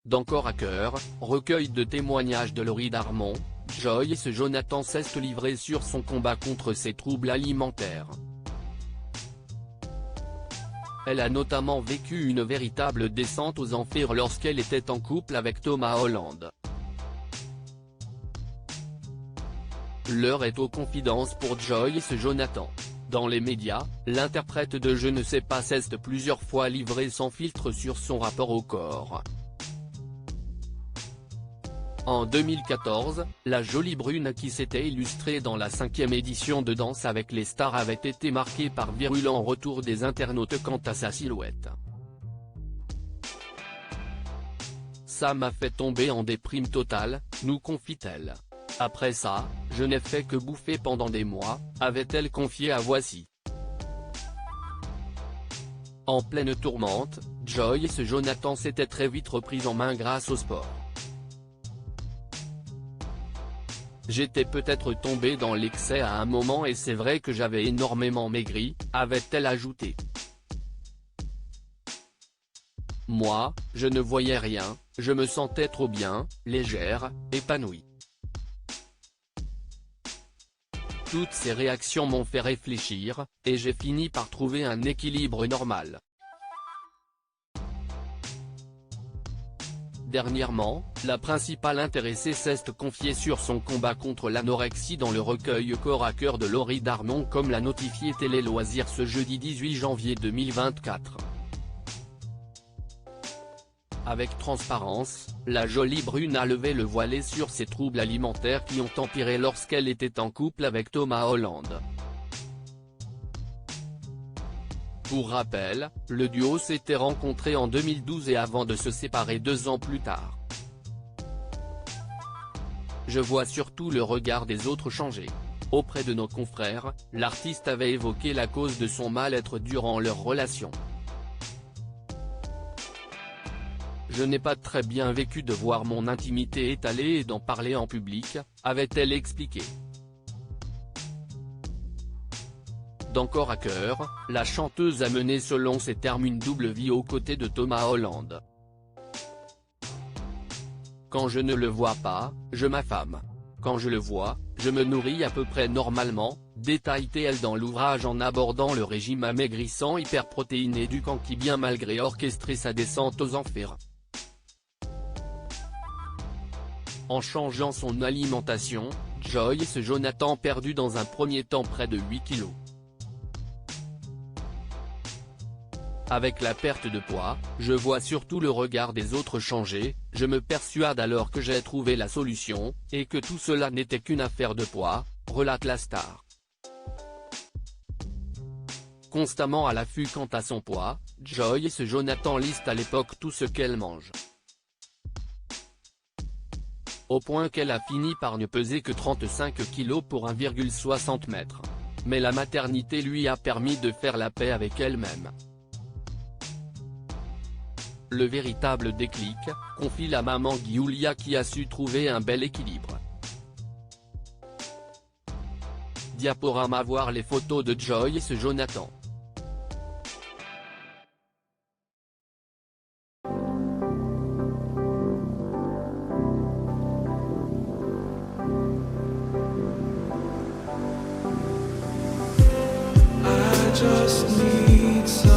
D'Encore à cœur, recueil de témoignages de Laurie Darmon, Joyce Jonathan s'est livrée sur son combat contre ses troubles alimentaires. Elle a notamment vécu une véritable descente aux enfers lorsqu'elle était en couple avec Thomas Holland. L'heure est aux confidences pour Joyce Jonathan. Dans les médias, l'interprète de Je ne sais pas s'est plusieurs fois livrée sans filtre sur son rapport au corps. En 2014, la jolie brune qui s'était illustrée dans la 5e édition de Danse avec les stars avait été marquée par virulent retour des internautes quant à sa silhouette. Ça m'a fait tomber en déprime totale, nous confie-t-elle. Après ça, je n'ai fait que bouffer pendant des mois, avait-elle confié à Voici. En pleine tourmente, Joyce Jonathan s'était très vite reprise en main grâce au sport. J'étais peut-être tombée dans l'excès à un moment et c'est vrai que j'avais énormément maigri, avait-elle ajouté. Moi, je ne voyais rien, je me sentais trop bien, légère, épanouie. Toutes ces réactions m'ont fait réfléchir, et j'ai fini par trouver un équilibre normal. Dernièrement, la principale intéressée s'est confiée sur son combat contre l'anorexie dans le recueil Corps à cœur de Laurie Darmon comme l'a notifié Télé Loisirs ce jeudi 18 janvier 2024. Avec transparence, la jolie brune a levé le voile sur ses troubles alimentaires qui ont empiré lorsqu'elle était en couple avec Thomas Holland. Pour rappel, le duo s'était rencontré en 2012 et avant de se séparer 2 ans plus tard. Je vois surtout le regard des autres changer. Auprès de nos confrères, l'artiste avait évoqué la cause de son mal-être durant leur relation. Je n'ai pas très bien vécu de voir mon intimité étalée et d'en parler en public, avait-elle expliqué. D'Encore à cœur, la chanteuse a mené selon ses termes une double vie aux côtés de Thomas Holland. Quand je ne le vois pas, je m'affame. Quand je le vois, je me nourris à peu près normalement, détaille-t-elle dans l'ouvrage en abordant le régime amaigrissant hyperprotéiné du camp qui bien malgré orchestré sa descente aux enfers. En changeant son alimentation, Joyce Jonathan perdu dans un premier temps près de 8 kilos. Avec la perte de poids, je vois surtout le regard des autres changer, je me persuade alors que j'ai trouvé la solution, et que tout cela n'était qu'une affaire de poids, relate la star. Constamment à l'affût quant à son poids, Joyce Jonathan liste à l'époque tout ce qu'elle mange. Au point qu'elle a fini par ne peser que 35 kg pour 1,60 m. Mais la maternité lui a permis de faire la paix avec elle-même. Le véritable déclic, confie la maman Giulia qui a su trouver un bel équilibre. Diaporama. Voir les photos de Joyce Jonathan. I just need some